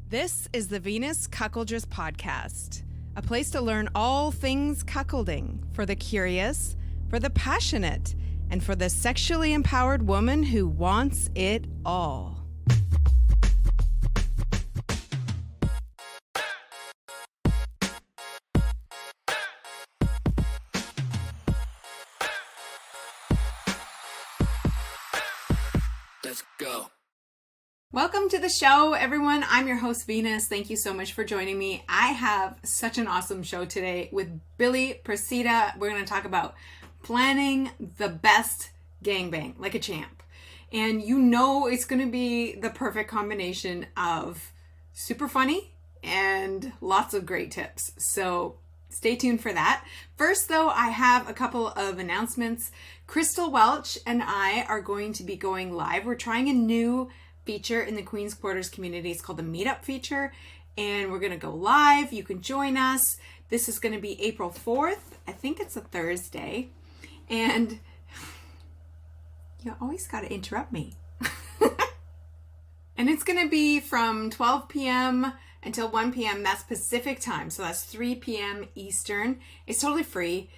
This is the Venus Cuckoldress Podcast, a place to learn all things cuckolding for the curious, for the passionate, and for the sexually empowered woman who wants it all. Let's go. Welcome to the show, everyone. I'm your host, Venus. Thank you so much for joining me. I have such an awesome show today with Billy Procida. We're going to talk about planning the best gangbang, like a champ. And you know it's going to be the perfect combination of super funny and lots of great tips. So stay tuned for that. First, though, I have a couple of announcements. Crystal Welch and I are going to be going live. We're trying a new feature in the Queen's Quarters community. It's called the Meetup feature, and we're going to go live. You can join us. This is going to be April 4th. I think it's a Thursday. And you always got to interrupt me. And it's going to be from 12 p.m. until 1 p.m. That's Pacific time. So that's 3 p.m. Eastern. It's totally free.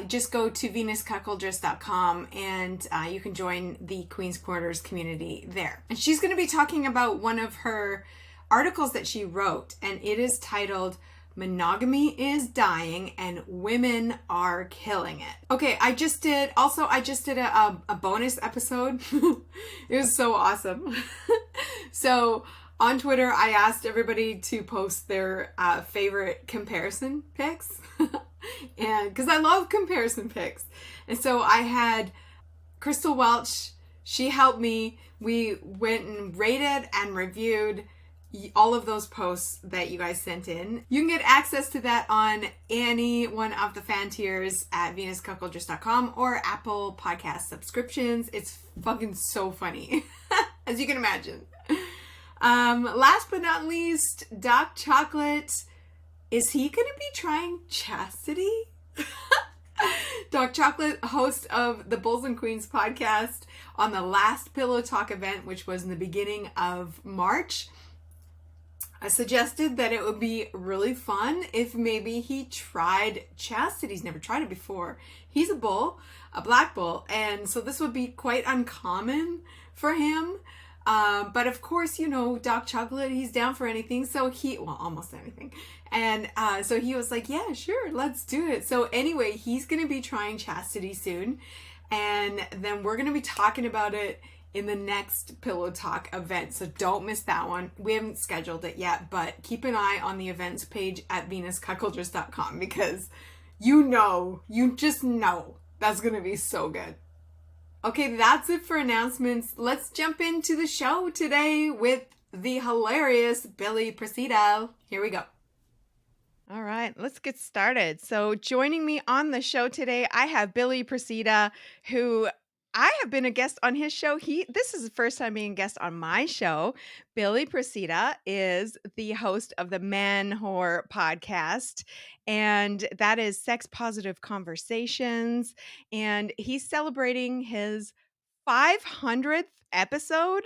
Just go to venuscuckoldress.com and you can join the Queen's Quarters community there. And she's going to be talking about one of her articles that she wrote, and it is titled Monogamy is Dying and Women Are Killing It. Okay, I just did a bonus episode. It was so awesome. So on Twitter, I asked everybody to post their favorite comparison pics. And because I love comparison pics. And so I had Crystal Welch. She helped me. We went and rated and reviewed all of those posts that you guys sent in. You can get access to that on any one of the fan tiers at venuscuckoldress.com or Apple Podcast subscriptions. It's fucking so funny, as you can imagine. Last but not least, Doc Chocolate. Is he going to be trying chastity? Doc Chocolate, host of the Bulls and Queens podcast, on the last Pillow Talk event, which was in the beginning of March, I suggested that it would be really fun if maybe he tried chastity. He's never tried it before. He's a bull, a black bull, and so this would be quite uncommon for him. But of course, you know, Doc Chocolate, he's down for anything. So almost anything. And so he was like, yeah, sure, let's do it. So anyway, he's going to be trying chastity soon. And then we're going to be talking about it in the next Pillow Talk event. So don't miss that one. We haven't scheduled it yet, but keep an eye on the events page at venuscuckoldress.com because you just know that's going to be so good. Okay, that's it for announcements. Let's jump into the show today with the hilarious Billy Procida. Here we go. All right, let's get started. So joining me on the show today, I have Billy Procida, who I have been a guest on his show. This is the first time being a guest on my show. Billy Procida is the host of the Man Whore podcast, and that is Sex Positive Conversations. And he's celebrating his 500th episode.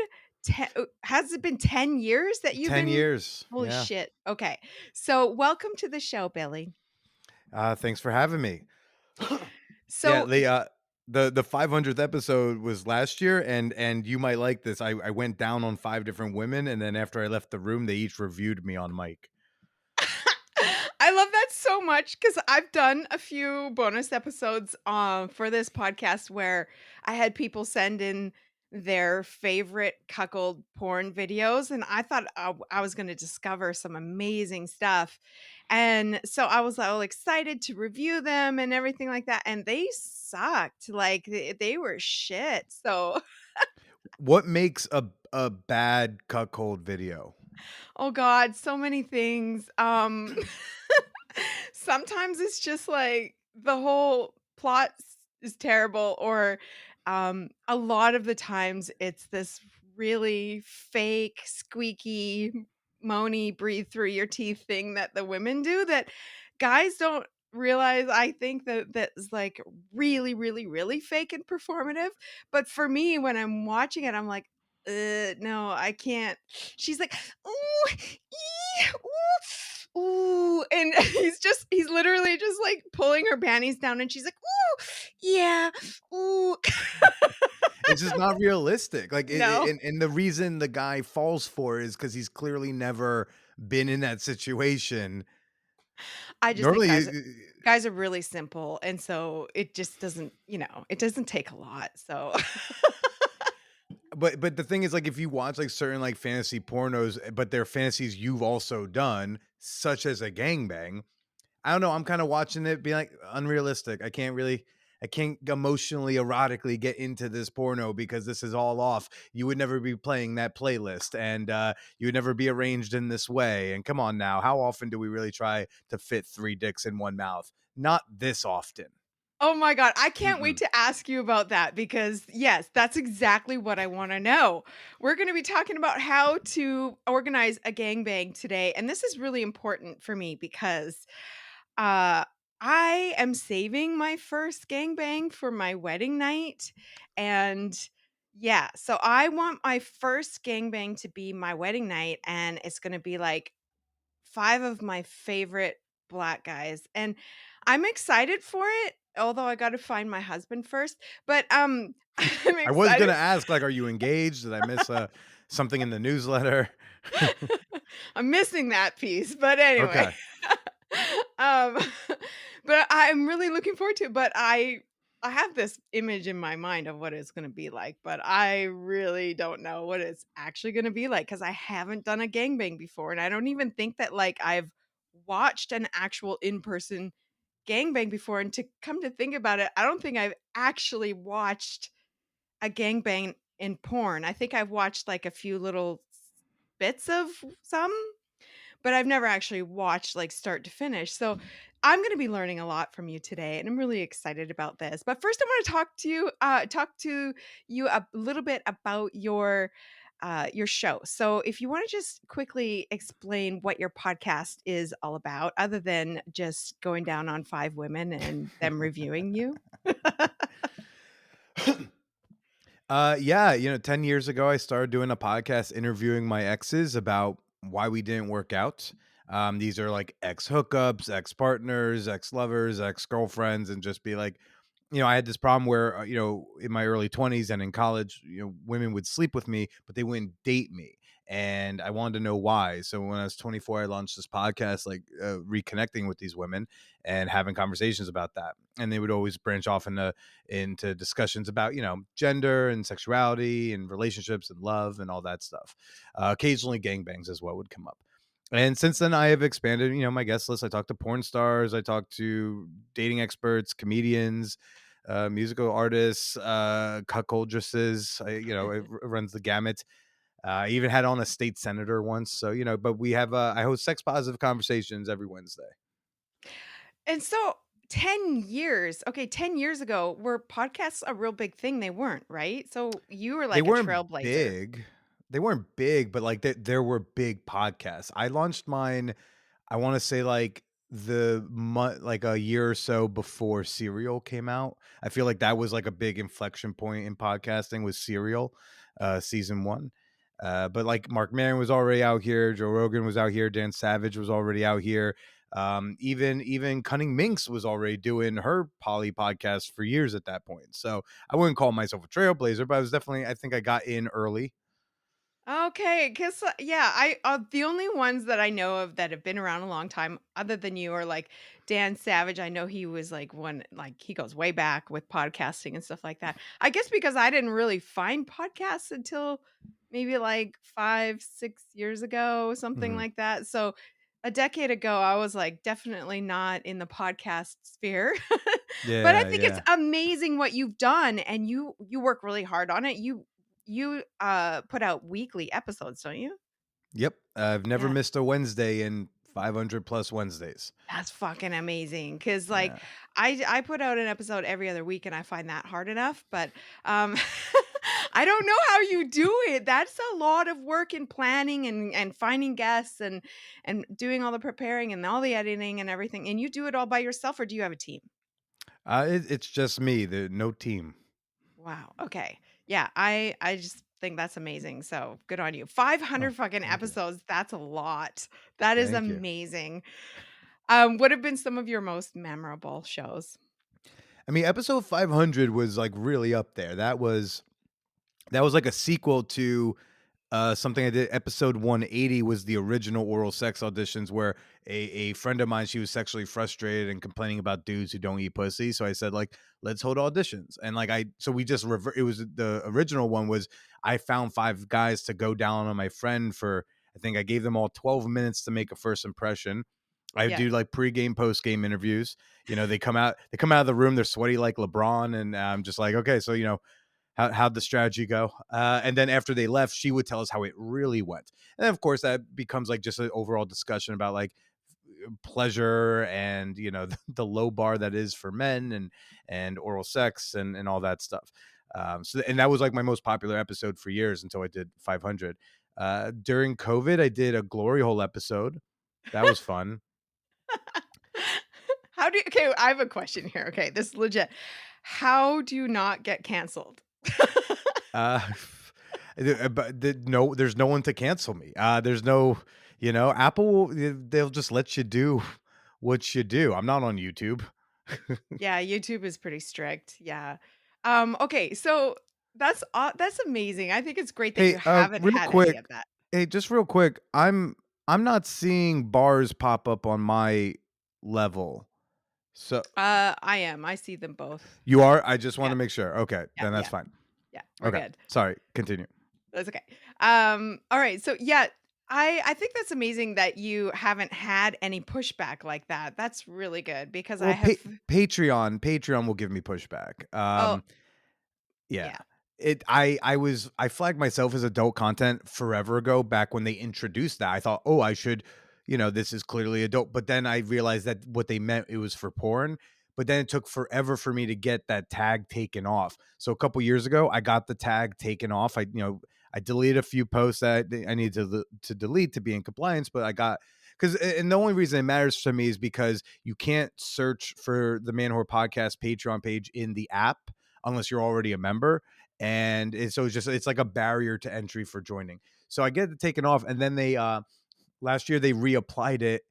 Has it been 10 years that you've 10 been? years. Holy Yeah. shit. Okay. So welcome to the show, Billy. Thanks for having me. So Yeah, the 500th episode was last year, and you might like this. I went down on 5 different women, and then after I left the room, they each reviewed me on mic. I love that so much because I've done a few bonus episodes for this podcast where I had people send in their favorite cuckold porn videos, and I thought I was going to discover some amazing stuff. And so I was all excited to review them and everything like that, and they sucked. Like they were shit. So What makes a bad cuckold video? oh God, so many things. Sometimes it's just like the whole plot is terrible, or a lot of the times it's this really fake, squeaky, moany, breathe through your teeth thing that the women do that guys don't realize. I think that's like really, really, really fake and performative. But for me, when I'm watching it, I'm like, no, I can't." She's like, "Ooh, ee, ooh, ooh," and he's literally just, like, pulling her panties down, and she's like, "Ooh, yeah, ooh." It's just not realistic. Like, No, and the reason the guy falls for it is because he's clearly never been in that situation. I just think Normally, guys are really simple, and so it just doesn't, it doesn't take a lot, so but the thing is, like, if you watch like certain like fantasy pornos, but they're fantasies you've also done, such as a gangbang. I don't know. I'm kind of watching it, being like unrealistic. I can't emotionally, erotically get into this porno because this is all off. You would never be playing that playlist, and you would never be arranged in this way. And come on now, how often do we really try to fit three dicks in one mouth? Not this often. Oh my god, I can't wait Mm-mm. to ask you about that because, yes, that's exactly what I wanna know. We're gonna be talking about how to organize a gangbang today, and this is really important for me because, uh, I am saving my first gangbang for my wedding night, and yeah, so I want my first gangbang to be my wedding night, and it's gonna be, like, 5 of my favorite black guys, and I'm excited for it, although I gotta find my husband first, but, I'm I was excited. gonna ask, like, are you engaged? Did I miss something in the newsletter? I'm missing that piece, but anyway. Okay. Um, but I'm really looking forward to it, but I have this image in my mind of what it's gonna be like, but I really don't know what it's actually gonna be like because I haven't done a gangbang before, and I don't even think that, like, I've watched an actual in-person gangbang before, and to come to think about it, I don't think I've actually watched a gangbang in porn. I think I've watched, like, a few little bits of some, but I've never actually watched, like, start to finish, so I'm gonna be learning a lot from you today, and I'm really excited about this, but first I wanna talk to you a little bit about your show. So if you wanna just quickly explain what your podcast is all about, other than just going down on 5 women and them reviewing you? Yeah, 10 years ago, I started doing a podcast interviewing my exes about why we didn't work out. These are like ex hookups, ex partners, ex lovers, ex girlfriends, and just be like, I had this problem where, in my early 20s and in college, women would sleep with me, but they wouldn't date me. And I wanted to know why. So when I was 24, I launched this podcast, like reconnecting with these women and having conversations about that. And they would always branch off into discussions about gender and sexuality and relationships and love and all that stuff. Occasionally, gangbangs as well would come up. And since then, I have expanded, my guest list. I talked to porn stars, I talked to dating experts, comedians, musical artists, cuckoldresses. It runs the gamut. I even had on a state senator once. So, but we have, I host sex positive conversations every Wednesday. And so 10 years, okay, 10 years ago, were podcasts a real big thing? They weren't, right? So you were They like a weren't trailblazer. big. They weren't big, but like there were big podcasts. I launched mine, I want to say like like a year or so before Serial came out. I feel like that was like a big inflection point in podcasting with Serial, season 1. But like Mark Maron was already out here, Joe Rogan was out here, Dan Savage was already out here. Even Cunning Minx was already doing her poly podcast for years at that point. So I wouldn't call myself a trailblazer, but I was definitely, I think I got in early. Okay, because yeah, the only ones that I know of that have been around a long time, other than you, are like Dan Savage. I know he was like one, like he goes way back with podcasting and stuff like that. I guess because I didn't really find podcasts until maybe like 5, 6 years ago, something Mhm. like that. So a decade ago, I was like definitely not in the podcast sphere. But I Yeah, think it's yeah. amazing what you've done, and you work really hard on it. You put out weekly episodes, don't you? Yep. I've never Yeah. missed a Wednesday in 500 plus Wednesdays. That's fucking amazing. Cause like, Yeah. I put out an episode every other week, and I find that hard enough, but, um, I don't know how you do it. That's a lot of work in planning and finding guests and doing all the preparing and all the editing and everything, and you do it all by yourself, or do you have a team? It's just me, the no team. Wow, okay. Yeah, I just think that's amazing. So good on you. Oh, 500 fucking thank you. episodes. That's a lot. That is Thank you. amazing. What have been some of your most memorable shows? I mean, episode 500 was like really up there. That was like a sequel to something I did. Episode 180 was the original oral sex auditions where a friend of mine, she was sexually frustrated and complaining about dudes who don't eat pussy. So I said, like, let's hold auditions. And like so we just it was the original one was I found 5 guys to go down on my friend for, I think I gave them all 12 minutes to make a first impression. I Yeah. do like pre-game, post-game interviews. They come out of the room, they're sweaty like LeBron, and I'm just like, okay, so how'd the strategy go? And then after they left, she would tell us how it really went. And then, of course, that becomes like just an overall discussion about like pleasure and the low bar that is for men and oral sex and all that stuff. And that was like my most popular episode for years until I did 500. During COVID, I did a glory hole episode. That was fun. Okay, I have a question here. Okay, this is legit. How do you not get canceled? Uh, no, there's no one to cancel me. There's no, Apple, they'll just let you do what you do. I'm not on YouTube. Yeah, YouTube is pretty strict. Yeah. Okay, so that's amazing. I think it's great that you Hey, haven't real had any quick. of that. Hey, just real quick. I'm not seeing bars pop up on my level. So I am. I see them both. you are? I just want Yeah. to make sure. Okay, Yeah, then that's yeah. fine. Yeah, we're Okay. good. Sorry. Continue. That's okay. All right. So yeah, I think that's amazing that you haven't had any pushback like that. That's really good because I Well, have. Patreon will give me pushback. Oh, Yeah. yeah. I flagged myself as adult content forever ago, back when they introduced that. I thought, "Oh, I should, this is clearly adult." But then I realized that what they meant, it was for porn. But then it took forever for me to get that tag taken off. So a couple years ago, I got the tag taken off. I deleted a few posts that I needed to delete to be in compliance, but I got, because, and the only reason it matters to me is because you can't search for the Man Whore Podcast Patreon page in the app unless you're already a member. So it's like a barrier to entry for joining. So I get it taken off, and then they last year they reapplied it.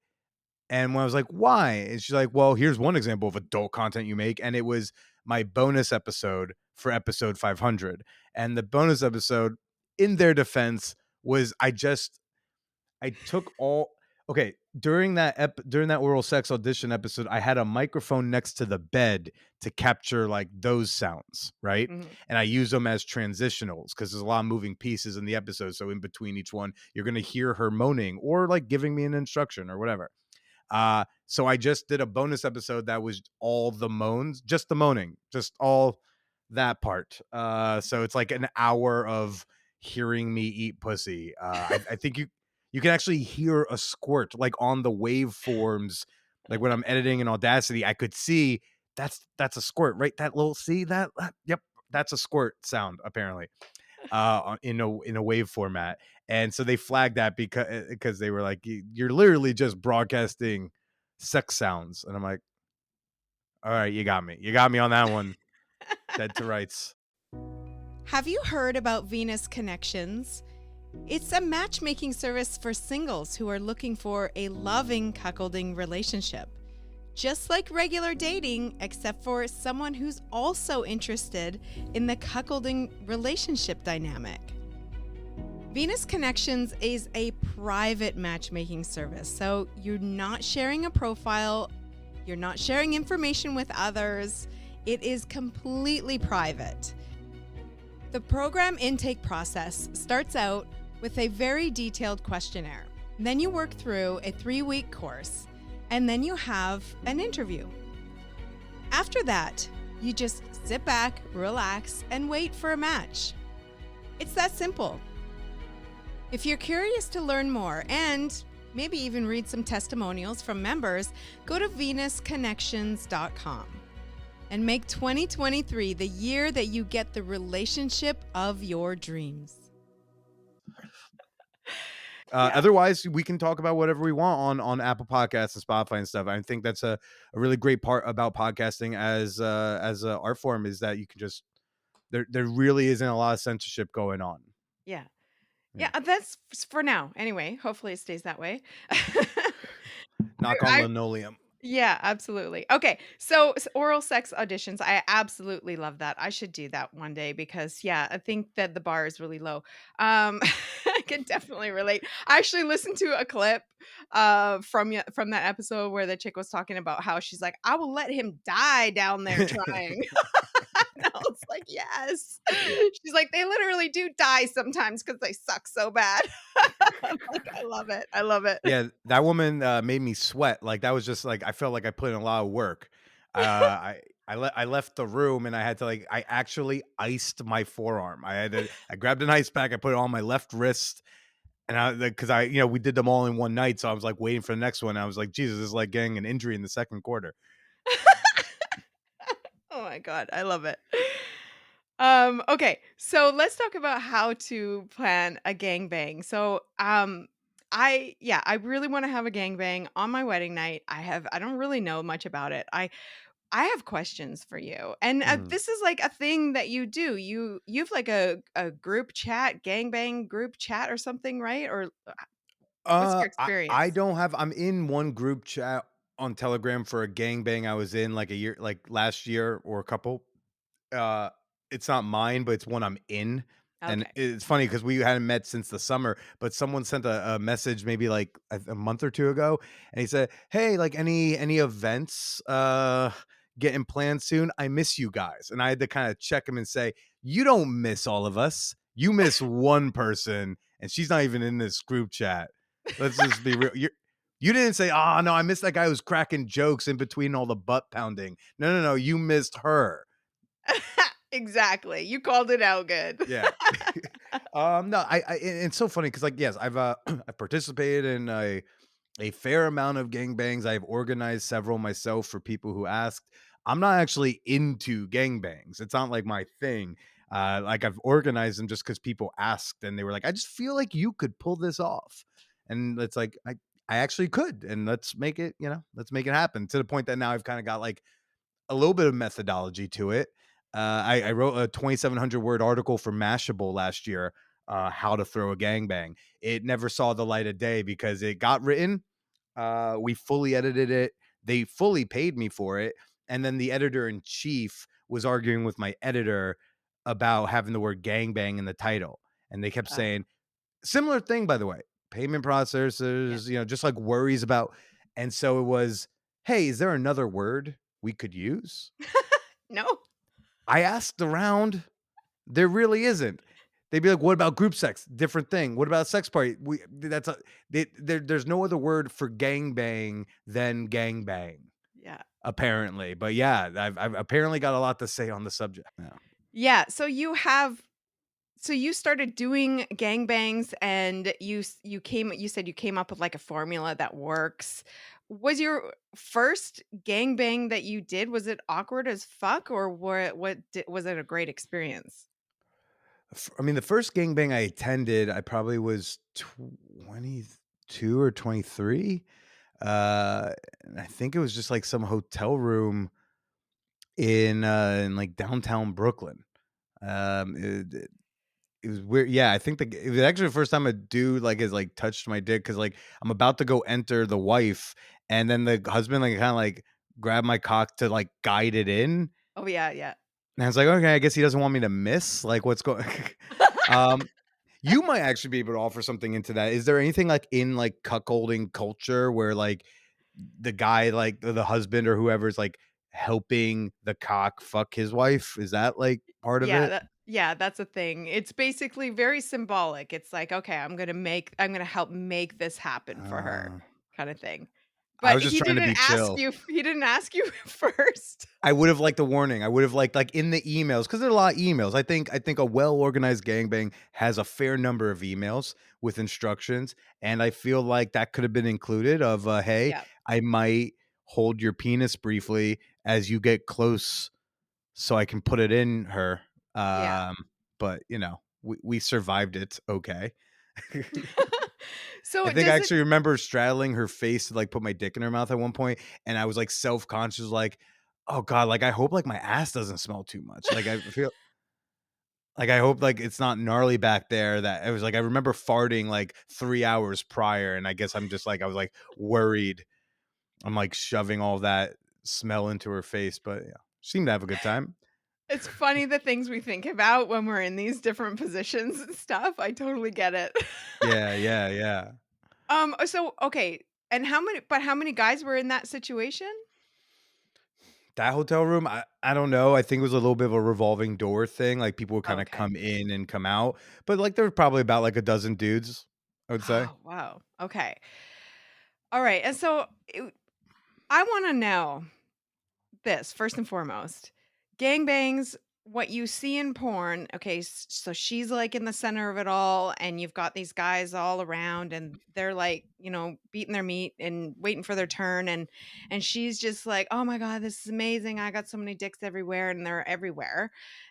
And when I was like, why? And she's like, well, here's one example of adult content you make. And it was my bonus episode for episode 500. And the bonus episode, in their defense, was I took all okay, during that oral sex audition episode, I had a microphone next to the bed to capture like those sounds, right? Mhm. And I use them as transitionals because there's a lot of moving pieces in the episode. So in between each one, you're gonna hear her moaning or like giving me an instruction or whatever. So I just did a bonus episode that was all the moans, just the moaning, just all that part. So it's like an hour of hearing me eat pussy. I think you can actually hear a squirt like on the waveforms. Like when I'm editing in Audacity, I could see that's a squirt, right? That little yep, that's a squirt sound apparently. In a wave format. And so they flagged that because they were like, you're literally just broadcasting sex sounds. And I'm like, all right, you got me on that one. Dead to rights. Have you heard about Venus Connections? It's a matchmaking service for singles who are looking for a loving cuckolding relationship. Just like regular dating, except for someone who's also interested in the cuckolding relationship dynamic. Venus Connections is a private matchmaking service, so you're not sharing a profile, you're not sharing information with others. It is completely private. The program intake process starts out with a very detailed questionnaire. Then you work through a 3-week course, and then you have an interview. After that, you just sit back, relax, and wait for a match. It's that simple. If you're curious to learn more and maybe even read some testimonials from members, go to venusconnections.com and make 2023 the year that you get the relationship of your dreams. Otherwise, we can talk about whatever we want on Apple Podcasts and Spotify and stuff. I think that's a really great part about podcasting as a art form is that you can just there really isn't a lot of censorship going on. Yeah. Yeah. Yeah, that's for now. Anyway, hopefully it stays that way. Knock on I linoleum. Yeah, absolutely. Okay, so oral sex auditions, I absolutely love that. I should do that one day because, yeah, I think that the bar is really low. I can definitely relate. I actually listened to a clip from that episode where the chick was talking about how she's like, I will let him die down there trying. And I was like, yes. She's like, they literally do die sometimes because they suck so bad. I'm like, I love it. I love it. Yeah, that woman, made me sweat, like, that was just, like I felt like I put in a lot of work. I left the room and I had to, like I actually iced my forearm. I grabbed an ice pack, I put it on my left wrist, and because we did them all in one night, so I was, like, waiting for the next one. I was like, "Jesus, this is like getting an injury in the second quarter." Oh my god, I love it. Okay, so let's talk about how to plan a gangbang. I really want to have a gangbang on my wedding night. I don't really know much about it. I have questions for you. And Mhm. this is like a thing that you do. You've like a group chat, gangbang group chat or something, right? Or what's your I experience? don't have I'm in one group chat on Telegram for a gangbang I was in, like, a year like, last year or a couple. Uh, it's not mine, but it's one I'm in, and Okay. it's funny because we hadn't met since the summer, but someone sent a message maybe, like, a month or 2 ago, and he said, "Hey, like, any events, getting planned soon? I miss you guys." And I had to kinda check him and say, "You don't miss all of us. You miss one person, and she's not even in this group chat. Let's just be real. You didn't say, 'Oh, no, I missed that guy who's cracking jokes in between all the butt pounding.' No, no, no, you missed her." Exactly. You called it out good. Yeah. No, it's so funny because, like, yes, I've I've participated in a fair amount of gangbangs. I've organized several myself for people who asked. I'm not actually into gangbangs. It's not like my thing. Like, I've organized them just because people asked and they were like, I just feel like you could pull this off. And it's like I actually could, and let's make it happen, to the point that now I've kind of got like a little bit of methodology to it. I wrote a 2,700 word article for Mashable last year, how to throw a gangbang. It never saw the light of day because it got written. We fully edited it. They fully paid me for it. And then the editor in chief was arguing with my editor about having the word gangbang in the title. And they kept Uh, saying, similar thing, by the way, payment yeah. processors, just like worries about. And so it was, hey, is there another word we could use? No? I asked around. There really isn't. They'd be like, "What about group sex? Different thing. What about sex party? We that's a there's no other word for gangbang than gangbang, Yeah. apparently." But yeah, I've apparently got a lot to say on the subject now. Yeah, so you started doing gangbangs and you said you came up with like a formula that works. Was your first gangbang that you did, was it awkward as fuck or was it a great experience? I mean, the first gangbang I attended, I probably was 22 or 23. And I think it was just like some hotel room in like downtown Brooklyn. It was weird. Yeah, I think it was actually the first time a dude like has like touched my dick because like I'm about to go enter the wife, and then the husband like kind of like grabbed my cock to like guide it in, Oh yeah, yeah. and I was like, okay, I guess he doesn't want me to miss. Like, what's going? um, you might actually be able to offer something into that. Is there anything like in like cuckolding culture where like the guy, like the husband or whoever, is like helping the cock fuck his wife? Is that like part of it? Yeah, that's a thing. It's basically very symbolic. It's like, okay, I'm gonna help make this happen for her Uh, kind of thing. I But was just trying to be chill. he didn't ask you first. I would have liked a warning. I would have liked, like, in the emails, because there are a lot of emails. I think a well-organized gangbang has a fair number of emails with instructions, and I feel like that could have been included of, "Hey, Yeah. I might hold your penis briefly as you get close so I can put it in her." Yeah. Um, but, we survived it okay. I So think I does it actually remember straddling her face to, like, put my dick in her mouth at one point, and I was, like, self-conscious, like, "Oh god, like, I hope, like, my ass doesn't smell too much." Like, I feel Like, I hope, like, it's not gnarly back there that it was like I remember farting, like, 3 hours prior, and I guess I'm just, like I was, like, worried. I'm, like, shoving all that smell into her face, but, yeah, seemed to have a good time. It's funny the things we think about when we're in these different positions and stuff. I totally get it. Yeah, yeah, yeah. So okay, and how many guys were in that situation? That hotel room, I don't know, I think it was a little bit of a revolving door thing, like, people would kinda Okay. come in and come out, but, like, there were probably about, like, a dozen dudes, I would say. Oh, wow. Okay. All right. And so I want to know this first and foremost. Gangbangs, what you see in porn. Okay, so she's like in the center of it all, and you've got these guys all around, and they're like, beating their meat and waiting for their turn, and she's just like, oh my god, this is amazing. I got so many dicks everywhere, and they're everywhere,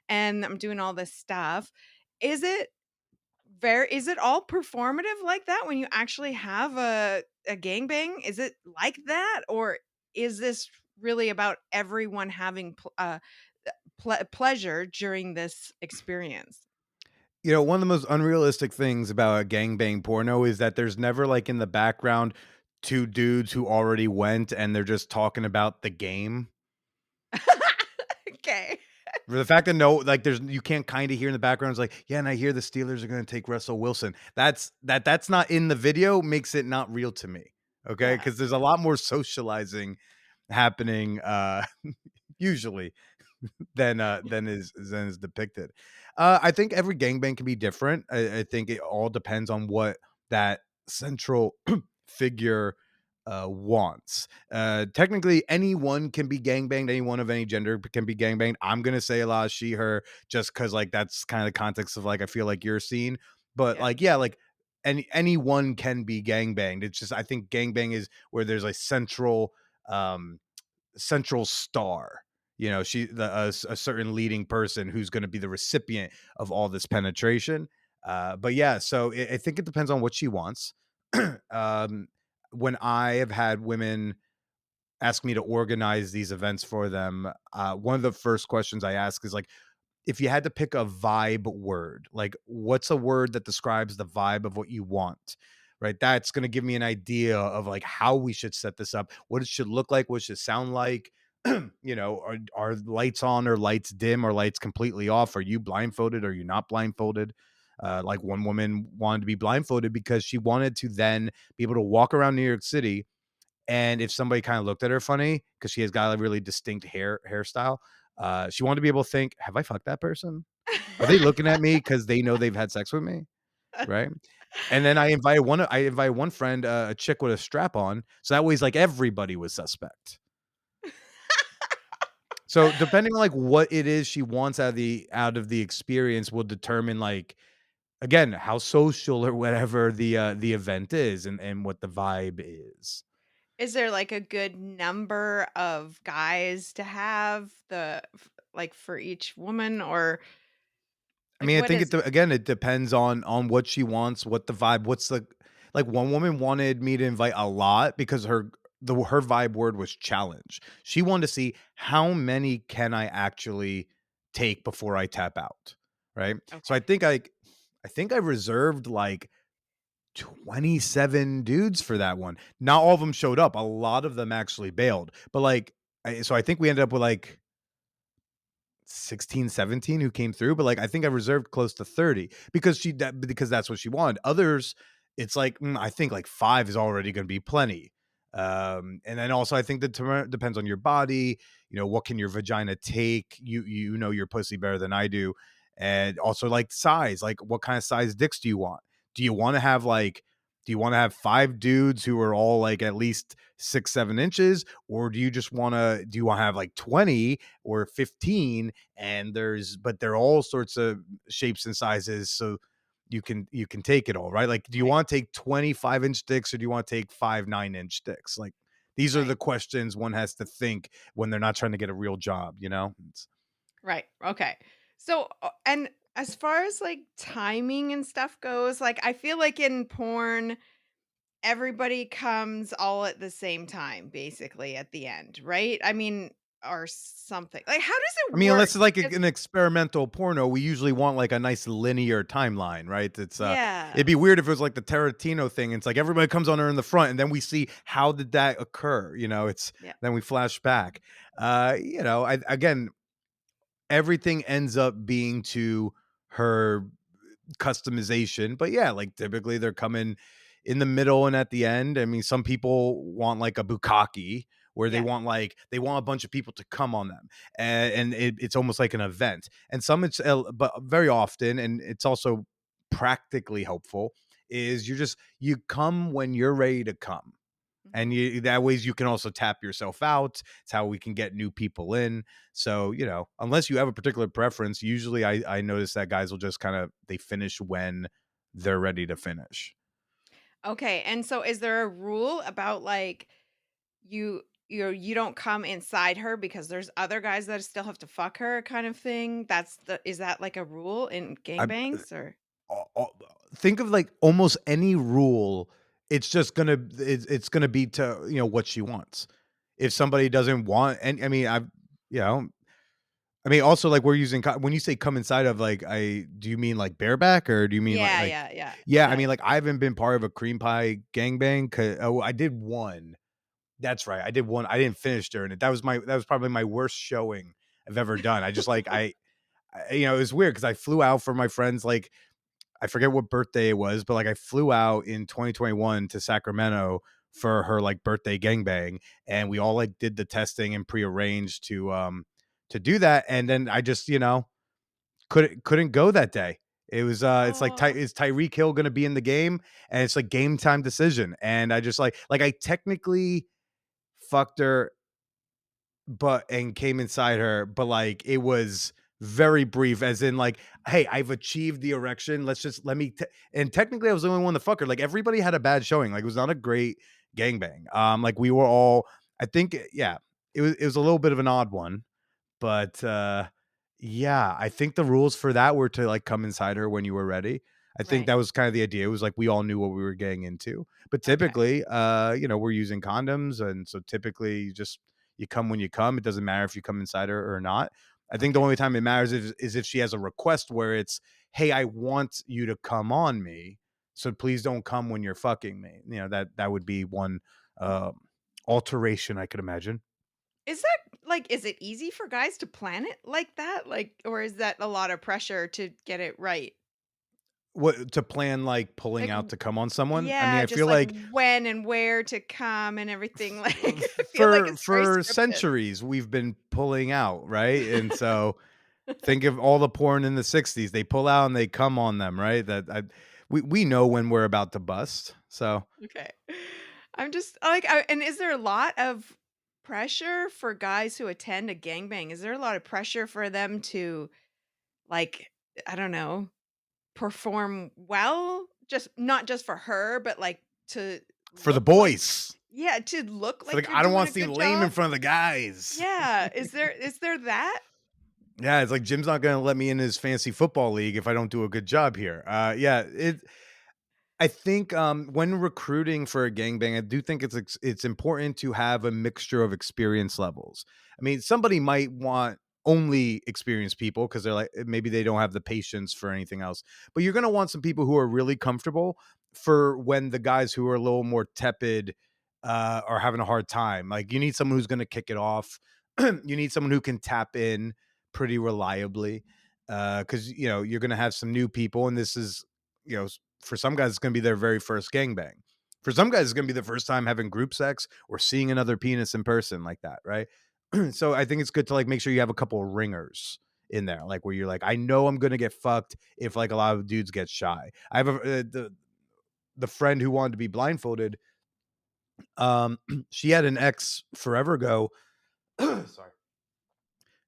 and I'm doing all this stuff. Is it is it all performative like that when you actually have a gangbang? Is it like that, or is this really about everyone having pleasure during this experience? You know, one of the most unrealistic things about a gangbang porno is that there's never, like, in the background, 2 dudes who already went and they're just talking about the game. Okay. For the fact that no, like, there's you can't kinda hear in the background, it's like, "Yeah, and I hear the Steelers are gonna take Russell Wilson." That's not in the video makes it not real to me, okay? Yeah. Because there's a lot more socializing happening, usually than is depicted. I think every gangbang can be different. I think it all depends on what that central figure wants. Technically, anyone can be gangbanged. Anyone of any gender can be gangbanged. I'm gonna say a lot of she, her, just because like that's kind of the context of like I feel like you're seen. But Yeah. like yeah, like anyone can be gangbanged. It's just I think gangbang is where there's a um central star. You know, a certain leading person who's going to be the recipient of all this penetration. But yeah, so I think it depends on what she wants. um, when I have had women ask me to organize these events for them, one of the first questions I ask is like, if you had to pick a vibe word, like what's a word that describes the vibe of what you want? Right. That's going to give me an idea of like how we should set this up, what it should look like, what it should sound like. Are lights on or lights dim or lights completely off? Are you blindfolded? Are you not blindfolded? Like one woman wanted to be blindfolded because she wanted to then be able to walk around New York City, and if somebody kind of looked at her funny because she has got a really distinct hairstyle, she wanted to be able to think, "Have I fucked that person? Are they looking at me because they know they've had sex with me?" Right? And then I invited one friend, a chick with a strap on, so that way it's like everybody was suspect. So depending on like what it is she wants out of the experience will determine like again how social or whatever the event is and what the vibe is. Is there like a good number of guys to have like for each woman, or I like mean, I what think is it? again, it depends on what she wants, what the vibe, what's the like. One woman wanted me to invite a lot because her vibe word was challenge. She wanted to see how many can I actually take before I tap out, right? So Okay. I think I reserved like 27 dudes for that one. Not all of them showed up. A lot of them actually bailed, but like, so I think we ended up with like 16, 17 who came through, but like I think I reserved close to 30 because that's what she wanted. Others, it's like I think like 5 is already going to be plenty. And then also I think that depends on your body, what can your vagina take? You know your pussy better than I do. And also like size, like what kind of size dicks do you want? Do you want to have like do you want to have 5 dudes who are all like at least 6, 7 inches, or do you want to have like 20 or 15 and but they're all sorts of shapes and sizes, so you can take it all, right? Like, do you Right. want to take 25-inch sticks or do you want to take 5 9-inch sticks? Like, these are Right. the questions one has to think when they're not trying to get a real job, Right. Okay. So, and as far as like timing and stuff goes, like I feel like in porn, everybody comes all at the same time, basically at the end, right? I mean, or something. Like, how does I it mean, work? unless it's like Because an experimental porno, we usually want like a nice linear timeline, right? yeah. It'd be weird if it was like the Tarantino thing. It's like everybody comes on her in the front, and then we see how did that occur. Yeah. Then we flash back. Again, everything ends up being to her customization. But yeah, like typically they're coming in the middle and at the end. I mean, some people want like a bukkake where Yeah. they want a bunch of people to come on them, and it's almost like an event. And some but very often, and it's also practically helpful, is you come when you're ready to come, Mhm. and that ways you can also tap yourself out. It's how we can get new people in. So unless you have a particular preference, usually I notice that guys will just kind of they finish when they're ready to finish. Okay, and so is there a rule about, like, you don't come inside her because there's other guys that still have to fuck her kind of thing? Is that like a rule in I gangbangs or think of like almost any rule. It's gonna be to what she wants. If somebody doesn't want, and I mean you know also, like, we're using when you say come inside of, like, I do you mean, like, bareback, or do you mean, yeah, like yeah, yeah. yeah, I Like mean, like, I haven't been part of a cream pie gangbang 'ca I did one. That's right, I did one. I didn't finish during it. That was probably my worst showing I've ever done. I just, like, it was weird because I flew out for my friends, like, I forget what birthday it was, but, like, I flew out in 2021 to Sacramento for her, like, birthday gangbang, and we all, like, did the testing and prearranged to do that, and then I just, couldn't go that day. It's like oh, is Tyreek Hill going to be in the game? And it's like game time decision. And I just like I technically fucked her, but and came inside her, but like it was very brief, as in like, hey, I've achieved the erection. Let me. And technically, I was the only one to fuck her. Like everybody had a bad showing. Like it was not a great gangbang. Like we were all. I think, yeah, it was a little bit of an odd one, but yeah, I think the rules for that were to like come inside her when you were ready. I think right. that was kind of the idea. It was like we all knew what we were getting into. But Okay. typically, we're using condoms, and so typically you come when you come. It doesn't matter if you come inside her or not. I think the Okay. only time it matters is if she has a request where it's, "Hey, I want you to come on me, so please don't come when you're fucking me." That would be one um alteration I could imagine. Is that like is it easy for guys to plan it like that? Like or is that a lot of pressure to get it right? What to plan, like, pulling Like out to come on someone? I mean, yeah, I just feel like like when and where to come and everything. Like I feel like for it's very scripted. centuries, we've been pulling out, right? And so, think of all the porn in the '60s. They pull out and they come on them, right? We know when we're about to bust, so Okay. I'm just like, and is there a lot of pressure for guys who attend a gangbang? Is there a lot of pressure for them to, like, I don't know, perform well? Just not just for her, but like to for the look like, boys. yeah, to look For like the you're I don't doing wanna a seem good lame in job. front of the guys. Yeah. Is there that? Yeah, it's like Jim's not gonna let me in his fancy football league if I don't do a good job here. Yeah, I think when recruiting for a gangbang, I do think it's important to have a mixture of experience levels. I mean, somebody might want only experienced people because they're like maybe they don't have the patience for anything else. But you're gonna want some people who are really comfortable for when the guys who are a little more tepid are having a hard time. Like you need someone who's gonna kick it off. You need someone who can tap in pretty reliably because you're gonna have some new people, and this is you know for some guys, it's going to be their very first gangbang. For some guys, it's going to be the first time having group sex or seeing another penis in person like that, right? So I think it's good to like make sure you have a couple of ringers in there, like where you're like, I know I'm going to get fucked if like a lot of dudes get shy. I have the friend who wanted to be blindfolded. Um, she had an ex forever ago. Sorry.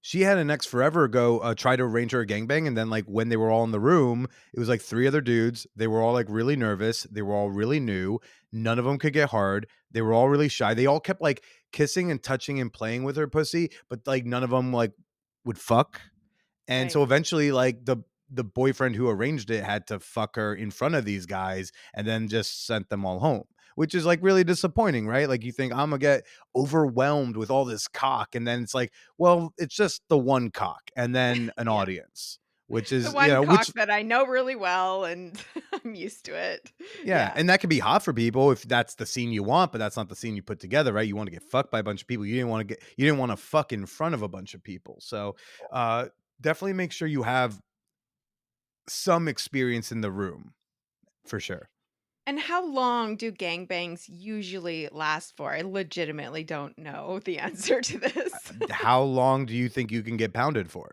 She had an ex forever ago try to arrange her a gangbang, and then like when they were all in the room, it was like three other dudes. They were all like really nervous. They were all really new. None of them could get hard. They were all really shy. They all kept like kissing and touching and playing with her pussy, but like none of them like would fuck. And Right. so eventually, like the boyfriend who arranged it had to fuck her in front of these guys, and then just sent them all home. which is like really disappointing, right? Like you think I'm gonna get overwhelmed with all this cock, and then it's like, well, it's just the one cock, and then an Yeah. audience, which The is, one which cock that I know really well and I'm used to it. yeah, Yeah. and that can be hot for people if that's the scene you want, but that's not the scene you put together, right? You want to get fucked by a bunch of people. You didn't want to fuck in front of a bunch of people. So, uh, definitely make sure you have some experience in the room for sure. And how long do gangbangs usually last for? I legitimately don't know the answer to this. How long do you think you can get pounded for?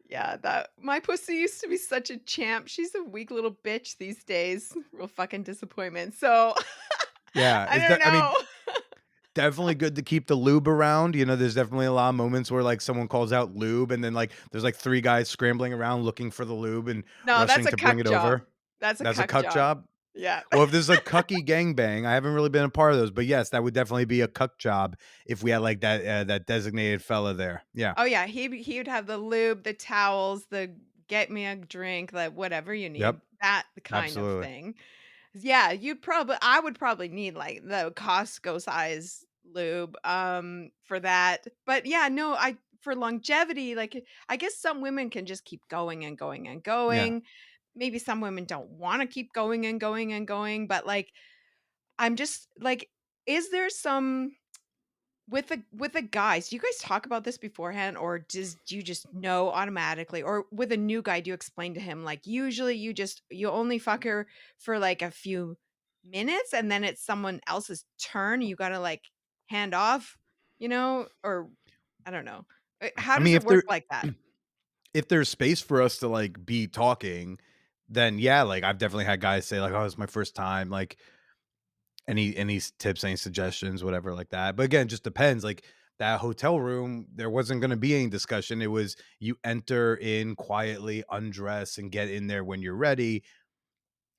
Yeah, that my pussy used to be such a champ. She's a weak little bitch these days. Real fucking disappointment. So Yeah, I don't I mean, know. definitely good to keep the lube around. There's definitely a lot of moments where like someone calls out lube, and then like there's like three guys scrambling around looking for the lube and No, that's rushing a to bring cuck it job. over. That's a That's a cuck cut job. job. Yeah. Well, if there's a cucky gangbang, I haven't really been a part of those, but yes, that would definitely be a cuck job if we had like that designated fella there. Yeah. Oh yeah, he would have the lube, the towels, the get me a drink, like whatever you Yep. need, that kind of Absolutely. thing. Yeah, I would probably need like the Costco size lube for that. But yeah, no, I for longevity, like I guess some women can just keep going and going and Yeah. going. Maybe some women don't want to keep going and going and going, but like I'm just like is there some with the guys, do you guys talk about this beforehand or do you just know automatically? Or with a new guy, do you explain to him like usually you only fuck her for like a few minutes and then it's someone else's turn. You gotta like hand off, or I don't know. How I does mean, it work like that? if there's space for us to like be talking, then yeah, like I've definitely had guys say like, "Oh, it's my first time." Like any tips, any suggestions, whatever like that. But again, just depends. Like that hotel room, there wasn't going to be any discussion. It was you enter in quietly, undress, and get in there when you're ready.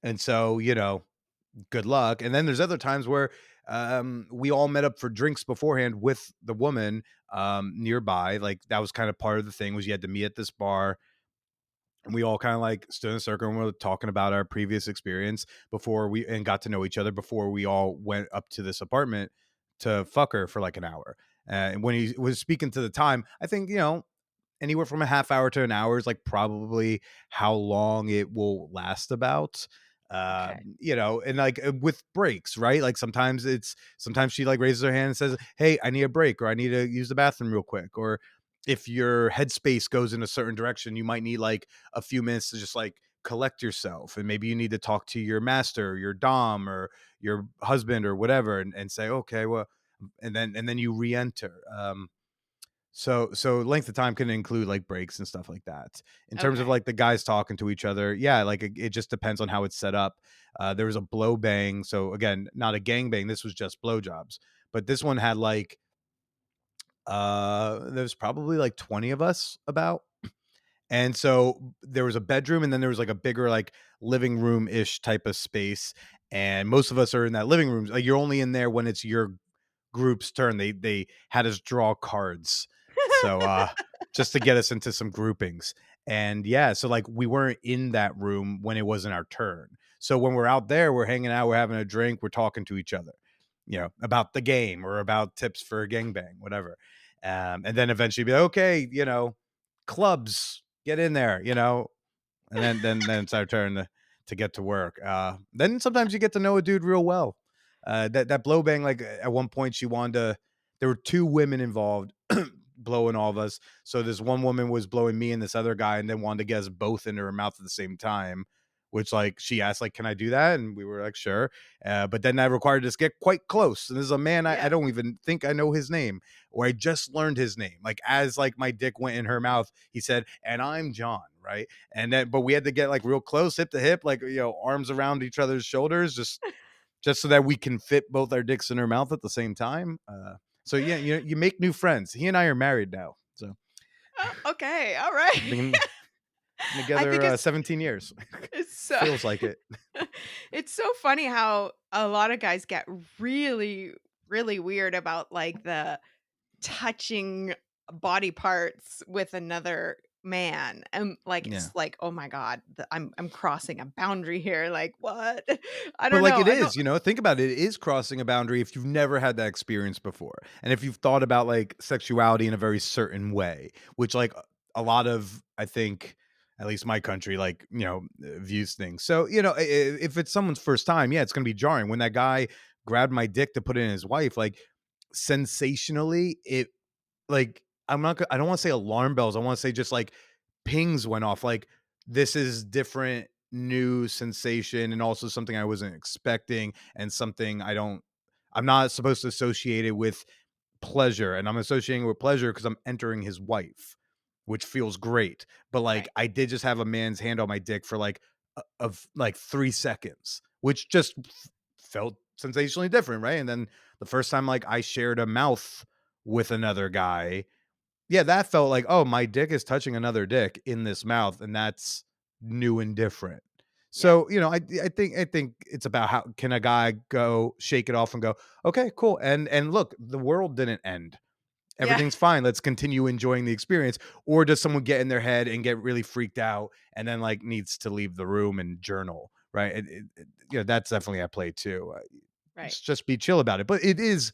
And so, good luck. And then there's other times where we all met up for drinks beforehand with the woman nearby. Like that was kind of part of the thing was you had to meet at this bar, and we all kind of like stood in a circle and we were talking about our previous experience before we and got to know each other before we all went up to this apartment to fuck her for like an hour. And when he was speaking to the time, I think, anywhere from a half hour to an hour is like probably how long it will last about. Okay. And like with breaks, right? Like sometimes she like raises her hand and says, "Hey, I need a break," or "I need to use the bathroom real quick," or if your headspace goes in a certain direction, you might need like a few minutes to just like collect yourself, and maybe you need to talk to your master, your dom, or your husband, or whatever, and say, "Okay, well," and then you re-enter. So length of time can include like breaks and stuff like that. In terms of Okay. like the guys talking to each other, yeah, like it just depends on how it's set up. There was a blow bang, so again, not a gang bang. This was just blowjobs, but this one had like there's probably like 20 of us about. And so there was a bedroom, and then there was like a bigger like living room ish type of space, and most of us are in that living room. Like you're only in there when it's your group's turn. They had us draw cards. So just to get us into some groupings. And yeah, so like we weren't in that room when it wasn't our turn. So when we're out there, we're hanging out, we're having a drink, we're talking to each other, about the game or about tips for a gangbang, whatever. And then eventually be like, okay, clubs, get in there, and then it's our turn to get to work. Then sometimes you get to know a dude real well. That blow bang, like at one point she wanted to. There were two women involved, blowing all of us. So this one woman was blowing me and this other guy, and then wanted to get us both into her mouth at the same time. Which like she asked, like, "Can I do that?" And we were like, "Sure." But then that required us to get quite close. And this is a man I Yeah. don't even think I know his name, or I just learned his name. Like as like my dick went in her mouth, he said, "And I'm John," right? And then, but we had to get like real close, hip to hip, like arms around each other's shoulders, just so that we can fit both our dicks in her mouth at the same time. So yeah, you make new friends. He and I are married now, so Oh, okay. All right. been I think together it's 17 years. it's so Feels like it. it's so funny how a lot of guys get really, really weird about like the touching body parts with another man, like, Yeah. it's like, "Oh my god, I'm crossing a boundary here." Like, what? I But, don't like, know. it I don't. is, think about it, it is crossing a boundary if you've never had that experience before, and if you've thought about, like, sexuality in a very certain way, which, like, a lot of, I think, at least my country, like, views things. So, if it's someone's first time, yeah, it's gonna be jarring. When that guy grabbed my dick to put it in his wife, like, sensationally, it like, I don't wanna say alarm bells, I wanna say just, like, pings went off, like, this is different, new sensation, and also something I wasn't expecting, and something I'm not supposed to associate it with pleasure, and I'm associating it with pleasure because 'cause I'm entering his wife, which feels great, but, like, Right. I did just have a man's hand on my dick for, like, of, like, 3 seconds, which just felt sensationally different, right? And then the first time, like, I shared a mouth with another guy, yeah, that felt like, "Oh, my dick is touching another dick in this mouth," and that's new and different. Yeah. So, I think it's about how can a guy go shake it off and go, "Okay, cool," and look, the world didn't end. Yeah. Everything's fine. Let's continue enjoying the experience. Or does someone get in their head and get really freaked out and then like needs to leave the room and journal, right? That's definitely at play too. Right. Just be chill about it. But it is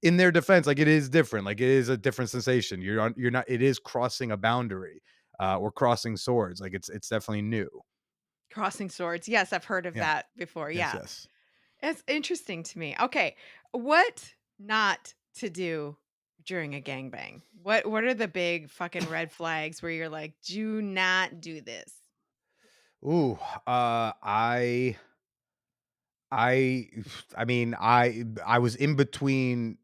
in their defense, like it is different. Like it is a different sensation. You're not. It is crossing a boundary, or crossing swords. Like it's definitely new. Crossing swords. Yes, I've heard of Yeah. that before. Yes. Yeah. Yes. It's interesting to me. Okay. What not to do during a gangbang? What are the big fucking red flags where you're like, "Do not do this." Ooh. I. I mean, I was in between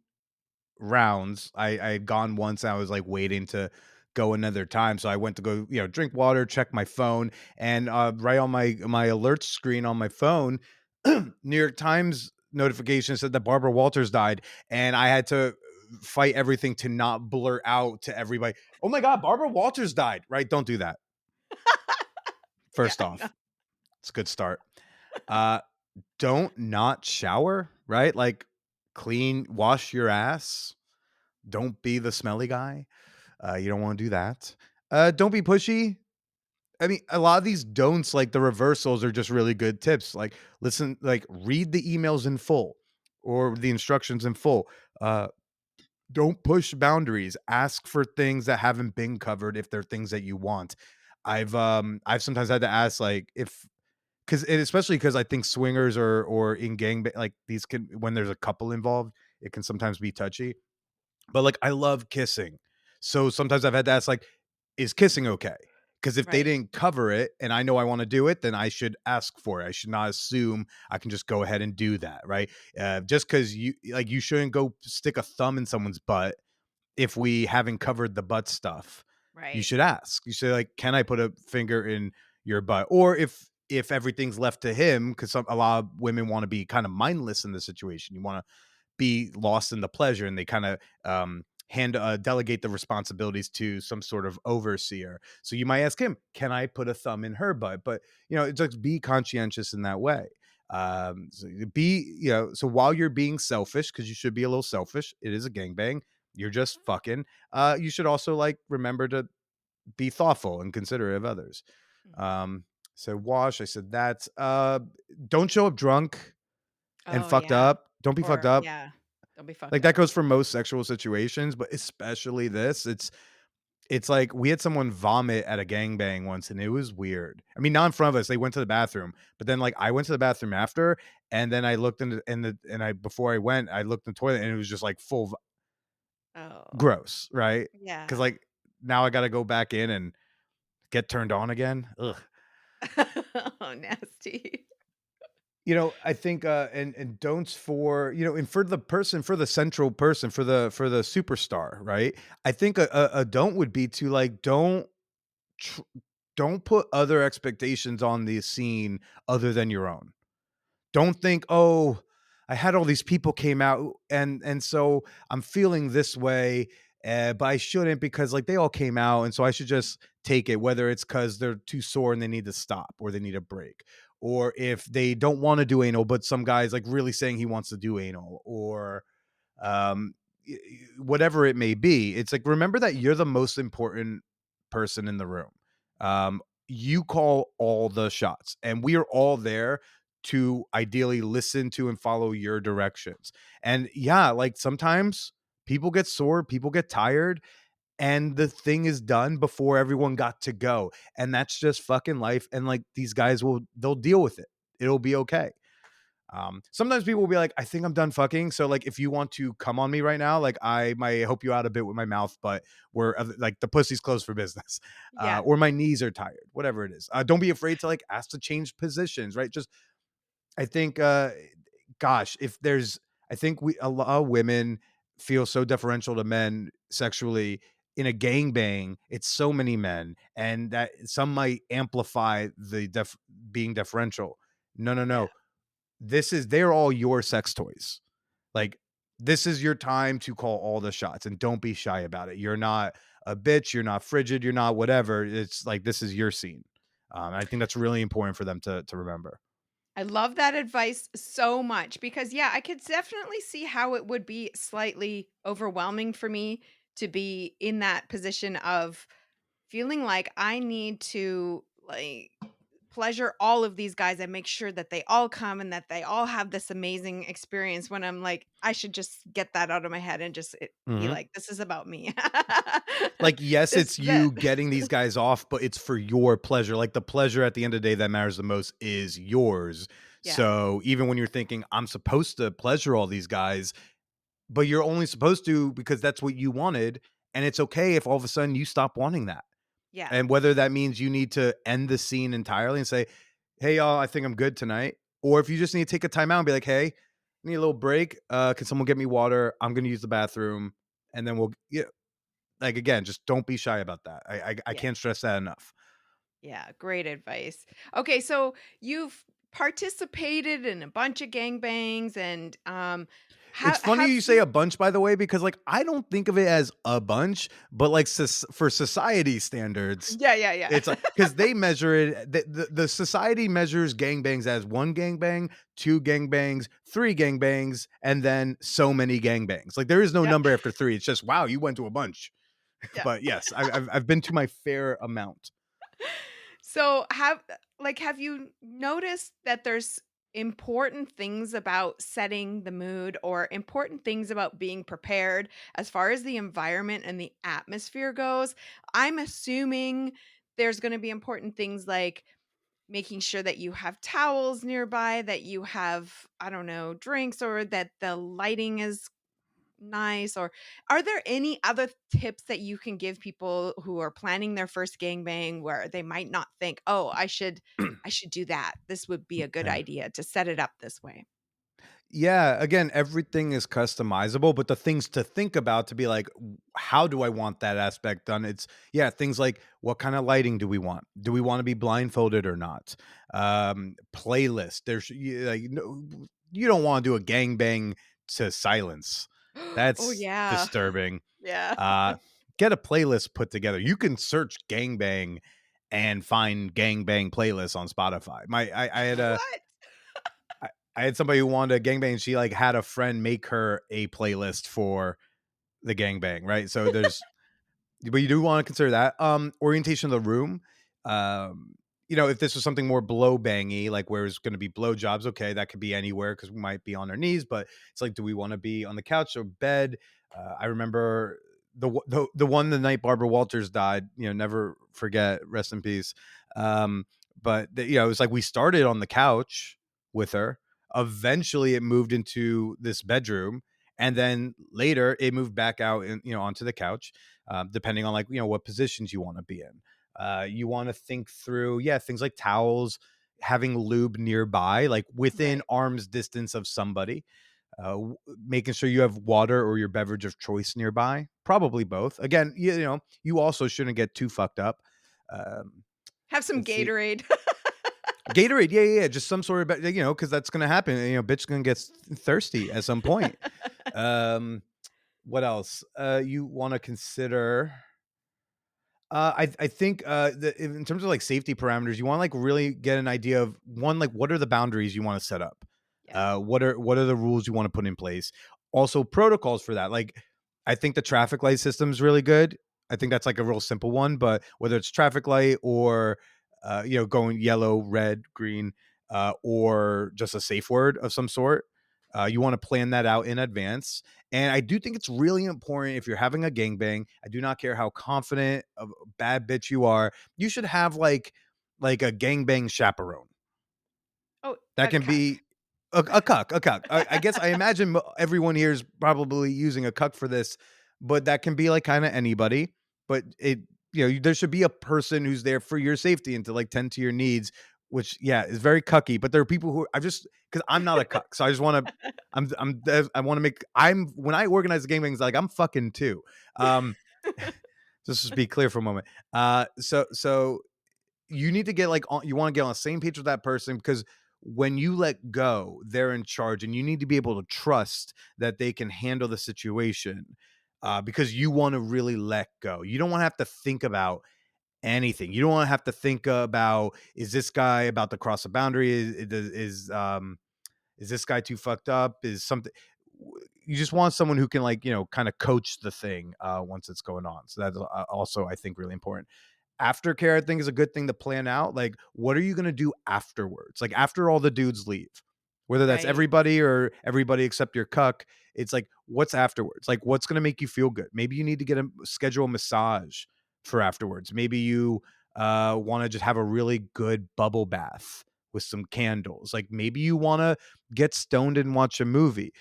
rounds. I had gone once. I was like waiting to go another time, so I went to go, drink water, check my phone, and right on my alert screen on my phone, New York Times notification said that Barbara Walters died, and I had to fight everything to not blur out to everybody. Oh my God, Barbara Walters died! Right? Don't do that. Yeah, First no. off, it's a good start. Uh, don't not shower. Right? Like wash your ass. Don't be the smelly guy. You don't want to do that. Don't be pushy. I mean, a lot of these don'ts, like the reversals, are just really good tips. Like, listen, like, read the emails in full or the instructions in full. Uh, don't push boundaries. Ask for things that haven't been covered if they're things that you want. I've sometimes had to ask like if because especially because I think swingers or in like these can when there's a couple involved, it can sometimes be touchy, but, like, I love kissing. So sometimes I've had to ask, like, "Is kissing okay?" Because if they Right. didn't cover it and I know I wanna do it, then I should ask for it. I should not assume I can just go ahead and do that, right? Just because you shouldn't go stick a thumb in someone's butt if we haven't covered the butt stuff. You Right. should ask. You say, like, "Can I put a finger in your butt?" Or if everything's left to him, because a lot of women wanna be kinda mindless in the situation. You wanna be lost in the pleasure, and they kind of hand delegate the responsibilities to some sort of overseer. So you might ask him, "Can I put a thumb in her butt?" But just be conscientious in that way. So so while you're being selfish, because you should be a little selfish, it is a gangbang. You're just fucking. You should also like remember to be thoughtful and considerate of others. Mhm. Um, so wash. I said that. Don't show up drunk and Oh, fucked yeah. up. Don't be fucked Or up. yeah. Don't be fucked Like, that up. goes for most sexual situations, but especially this. It's like we had someone vomit at a gangbang once, and it was weird. I mean, not in front of us, they went to the bathroom, but then, like, I went to the bathroom after, and then I looked and I before I went, I looked in the toilet, and it was just, like, full v Oh, gross, right? Because yeah. like, now I gotta go back in and get turned on again. Ugh. Oh, nasty. I think, and don'ts for, and for the person, for the central person, for the superstar, right? I think a don't would be to like tr- don't put other expectations on the scene other than your own. Don't think, "Oh, I had all these people came out and so I'm feeling this way, but I shouldn't because like they all came out and so I should just take it whether it's cuz they're too sore and they need to stop or they need a break. Or if they don't want to do anal but some guy's like really saying he wants to do anal or whatever it may be. It's like remember that you're the most important person in the room. Um, you call all the shots, and we are all there to ideally listen to and follow your directions. And yeah, like sometimes people get sore, people get tired, and the thing is done before everyone got to go. And that's just fucking life. And like these guys they'll deal with it. It'll be okay. Sometimes people will be like, I think I'm done fucking. So like, if you want to come on me right now, like I might help you out a bit with my mouth, but we're like the pussy's closed for business, Yeah. or my knees are tired, whatever it is. Don't be afraid to like ask to change positions, right? Just, I think, gosh, if there's, I think a lot of women feel so deferential to men sexually in a gangbang. It's so many men, and that some might amplify the being deferential. No, no, Yeah. no, they're all your sex toys. Like, this is your time to call all the shots, and don't be shy about it. You're not a bitch, you're not frigid, you're not whatever. It's like, this is your scene. I think that's really important for them to remember. I love that advice so much because, yeah, I could definitely see how it would be slightly overwhelming for me to be in that position of feeling like I need to like pleasure all of these guys and make sure that they all come and that they all have this amazing experience when I'm like, I should just get that out of my head and just be Mhm. like, this is about me. Like, yes, This it's that you getting these guys off, but it's for your pleasure. Like, the pleasure at the end of the day that matters the most is yours. yeah, So even when you're thinking, I'm supposed to pleasure all these guys, but you're only supposed to because that's what you wanted. And it's okay if all of a sudden you stop wanting that. yeah, And whether that means you need to end the scene entirely and say, hey, y'all, I think I'm good tonight. Or if you just need to take a time out and be like, hey, I need a little break. Can someone get me water? I'm going to use the bathroom. And then yeah, like, again, just don't be shy about that. I yeah. can't stress that enough. Yeah, great advice. Okay, so you've participated in a bunch of gangbangs and It's funny have you say you a bunch, by the way, because like I don't think of it as a bunch, but like for society standards, Yeah, yeah, yeah. it's like because they measure it. The society measures gangbangs as one gangbang, two gangbangs, three gangbangs, and then so many gangbangs. Like there is no Yeah, number after three. It's just wow, you went to a bunch. yeah. But yes, I've been to my fair amount. So have you noticed that there's important things about setting the mood or important things about being prepared as far as the environment and the atmosphere goes? I'm assuming there's going to be important things like making sure that you have towels nearby, that you have, I don't know, drinks, or that the lighting is nice. Or are there any other tips that you can give people who are planning their first gangbang where they might not think, "Oh, I should do that. This would be a good Yeah. idea to set it up this way." Yeah, again, everything is customizable, but the things to think about to be like, how do I want that aspect done? It's yeah, things like what kind of lighting do we want? Do we want to be blindfolded or not? Playlist. Like, no, you don't want to do a gangbang to silence. Oh, That's yeah. disturbing. Yeah. Uh, get a playlist put together. You can search gangbang and find gangbang playlists on Spotify. I had a What? I I had somebody who wanted a gangbang. She like had a friend make her a playlist for the gangbang, right? So but you do want to consider that. Orientation of the room. Um, if this was something more blow bangy, like where it's going to be blow jobs, okay, that could be anywhere because we might be on our knees. But it's like, do we want to be on the couch or bed? I remember the one the night Barbara Walters died. Never forget. Rest in peace. Um, but it was like we started on the couch with her. Eventually, it moved into this bedroom, and then later it moved back out and onto the couch, depending on like what positions you want to be in. You want to think through things like towels, having lube nearby, like within Right. arm's distance of somebody. Making sure you have water or your beverage of choice nearby, probably both. Again, you also shouldn't get too fucked up. Um, Have some let's see. Gatorade. Gatorade, yeah, just some sort of, because that's gonna happen. Bitch gonna get thirsty at some point. Um, what else? You want to consider? I think in terms of like safety parameters, you want to like really get an idea of one, like what are the boundaries you want to set up? Yeah. What are the rules you want to put in place? Also protocols for that. Like I think the traffic light system is really good. I think that's like a real simple one, but whether it's traffic light or going yellow, red, green, or just a safe word of some sort, you want to plan that out in advance. And I do think it's really important if you're having a gangbang. I do not care how confident of a bad bitch you are. You should have like a gangbang chaperone. Oh, That a can cuck. be a cuck, a cuck. I guess I imagine everyone here is probably using a cuck for this, but that can be like kind of anybody. But there should be a person who's there for your safety and to like tend to your needs, which is very cucky. But there are people who I just because I'm not a cuck, so I just want to. I want to make. When I organize the gangbangs, like I'm fucking too. Um, just to be clear for a moment. So you need to get you want to get on the same page with that person because when you let go, they're in charge, and you need to be able to trust that they can handle the situation. Because you want to really let go. You don't want to have to think about anything. You don't want to have to think about is this guy about to cross a boundary? Is this guy too fucked up? Is something you just want someone who can kind of coach the thing once it's going on. So that's also I think really important. Aftercare, I think, is a good thing to plan out. Like, what are you going to do afterwards? Like, after all the dudes leave, whether that's Right. everybody or everybody except your cuck, it's like, what's afterwards? Like, what's going to make you feel good? Maybe you need to schedule a massage for afterwards. Maybe you want to just have a really good bubble bath with some candles. Like, maybe you want to get stoned and watch a movie.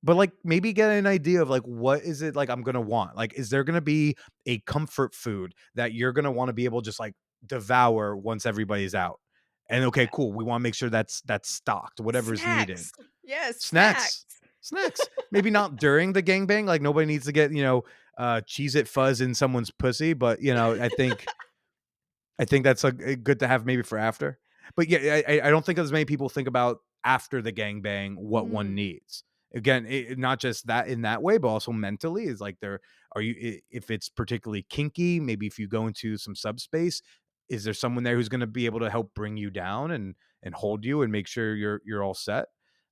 But, like, maybe get an idea of, like, what is it, like, I'm gonna want? Like, is there gonna be a comfort food that you're gonna wanna be able to just, like, devour once everybody's out? And, okay, Yeah. cool, we wanna make sure that's stocked, whatever is needed. Snacks. Yes, Snacks. snacks. Snacks. Maybe not during the gangbang, like, nobody needs to get, Cheez-It Fuzz in someone's pussy, but, I think that's a good to have maybe for after. But yeah, I don't think as many people think about after the gangbang what one Mm. needs. Again, not just that in that way, but also mentally is like if it's particularly kinky, maybe if you go into some subspace, is there someone there who's going to be able to help bring you down and hold you and make sure you're all set?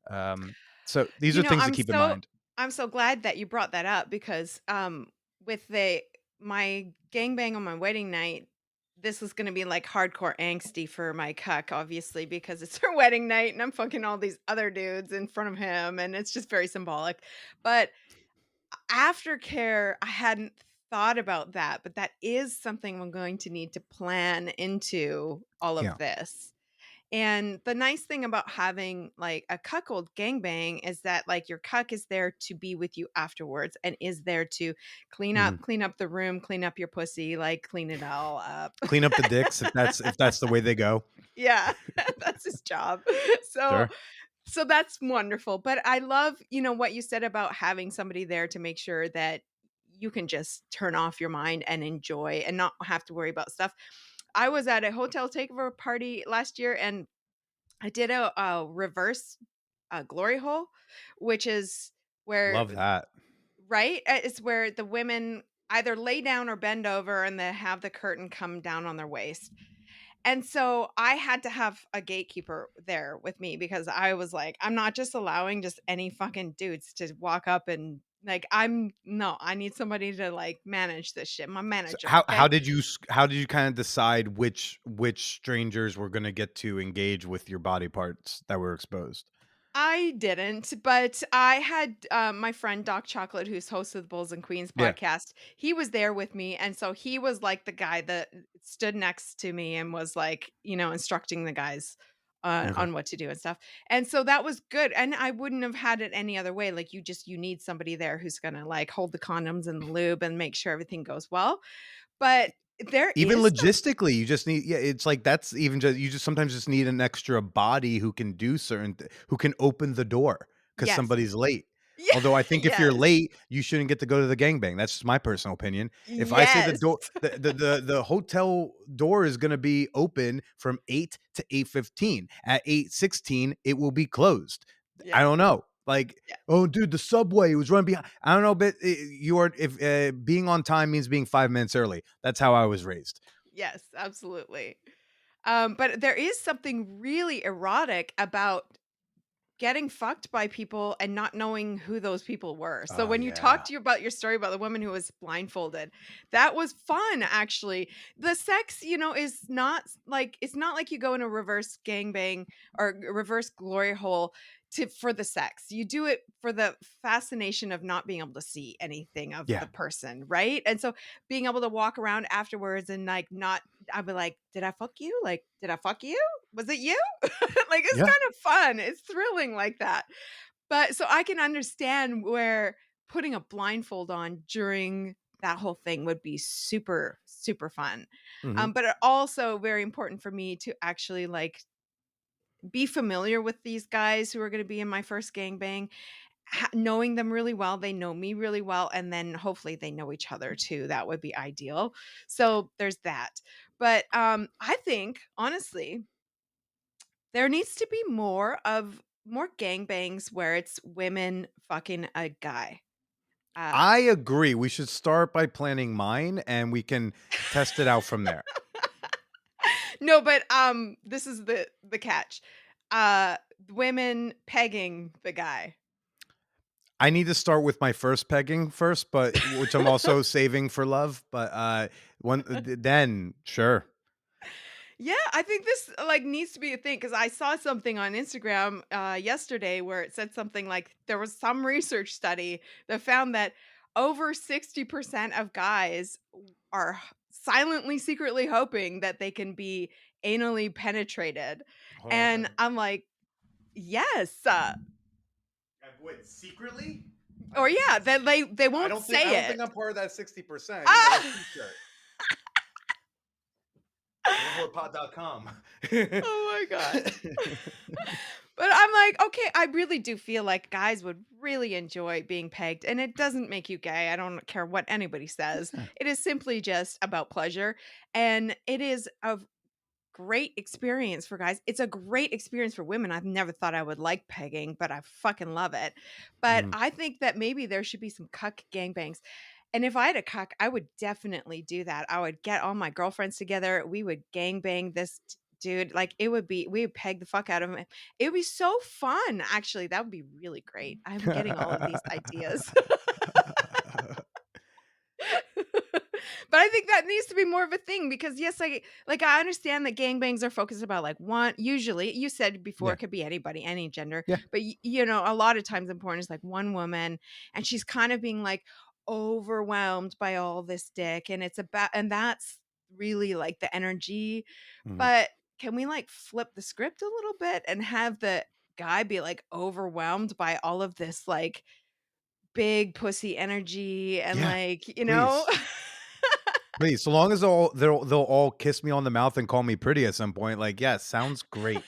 Um, so these You are know, things to keep in mind. I'm so glad that you brought that up because with the my gangbang on my wedding night, this was gonna be like hardcore angsty for my cuck, obviously, because it's her wedding night and I'm fucking all these other dudes in front of him and it's just very symbolic. But aftercare, I hadn't thought about that, but that is something I'm going to need to plan into all of Yeah. this. And the nice thing about having like a cuckold gangbang is that like your cuck is there to be with you afterwards and is there to Mhm. clean up the room, clean up your pussy, like clean it all up. Clean up the dicks if that's the way they go. Yeah, that's his job. So Sure. so that's wonderful. But I love, what you said about having somebody there to make sure that you can just turn off your mind and enjoy and not have to worry about stuff. I was at a hotel takeover party last year and I did a reverse glory hole, which is where Love that. right? It's where the women either lay down or bend over and they have the curtain come down on their waist. And so I had to have a gatekeeper there with me because I was like, I'm not just allowing just any fucking dudes to walk up and like I'm no, I need somebody to like manage this shit. My So manager, how okay? did you kind of decide which strangers were going to get to engage with your body parts that were exposed? I didn't, but I had, my friend Doc Chocolate, who's host of the Bulls and Queens Yeah. podcast, he was there with me, and so he was, like, the guy that stood next to me and was, like, instructing the guys on Okay. what to do and stuff, and so that was good, and I wouldn't have had it any other way, like, you need somebody there who's gonna, like, hold the condoms and the lube and make sure everything goes well, but there Even is some. logistically, you just need it's like that's even just you just sometimes just need an extra body who can do who can open the door because Yes. somebody's late. Yeah, Although I think if you're yes. late, you shouldn't get to go to the gangbang. That's just my personal opinion. If I say the Yes. door the hotel door is gonna be open from 8 to 8:15. At 8:16, it will be closed. I Yeah, don't know. Like, yeah. "Oh, dude, the subway was running behind." I don't know, but you are if being on time means being 5 minutes early. That's how I was raised. Yes, absolutely. But there is something really erotic about getting fucked by people and not knowing who those people were. So Oh when you talked yeah. to you about your story about the woman who was blindfolded, that was fun actually. The sex, is not like it's not like you go in a reverse gangbang or a reverse glory hole for the sex. You do it for the fascination of not being able to see anything of Yeah. the person, right? And so being able to walk around afterwards and like not I'd be like, "Did I fuck you? Like, did I fuck you? Was it you?" Like, it's Yeah. kind of fun. It's thrilling like that. But so I can understand where putting a blindfold on during that whole thing would be super, super fun. Hmm. But it also very important for me to actually like be familiar with these guys who are going to be in my first gangbang, knowing them really well. They know me really well. And then hopefully they know each other too. That would be ideal. So there's that. But I think, honestly, there needs to be more gangbangs where it's women fucking a guy. Uh I agree. We should start by planning mine, and we can test it out from there. no, but this is the catch. Uh Women pegging the guy. I need to start with my first pegging first, but which I'm also saving for love. But then sure. Yeah, I think this like needs to be a thing because I saw something on Instagram yesterday where it said something like there was some research study that found that over 60% of guys are silently, secretly hoping that they can be anally penetrated. Hold on a And second. I'm like, yes. Wait, secretly? Or yeah, that they won't I say don't think it. I'm part of that 60%. I need like a Ah! t-shirt. Overboardpod.com. Oh my God. But I'm like, okay, I really do feel like guys would really enjoy being pegged. And it doesn't make you gay. I don't care what anybody says. Yeah. It is simply just about pleasure. And it is a great experience for guys. It's a great experience for women. I've never thought I would like pegging, but I fucking love it. But Mhm. I think that maybe there should be some cuck gangbangs. And if I had a cuck, I would definitely do that. I would get all my girlfriends together. We would gangbang this dude. Like we would peg the fuck out of him. It would be so fun. Actually, that would be really great. I'm getting all of these ideas. But I think that needs to be more of a thing because yes, I understand that gangbangs are focused about like one usually you said before Yeah. it could be anybody, any gender, Yeah. but a lot of times in porn is like one woman and she's kind of being like overwhelmed by all this dick and that's really like the energy. Mhm. But can we like flip the script a little bit and have the guy be like overwhelmed by all of this like big pussy energy and Yeah. like, Please. Please. So long as they'll all kiss me on the mouth and call me pretty at some point. Like, yes, sounds great.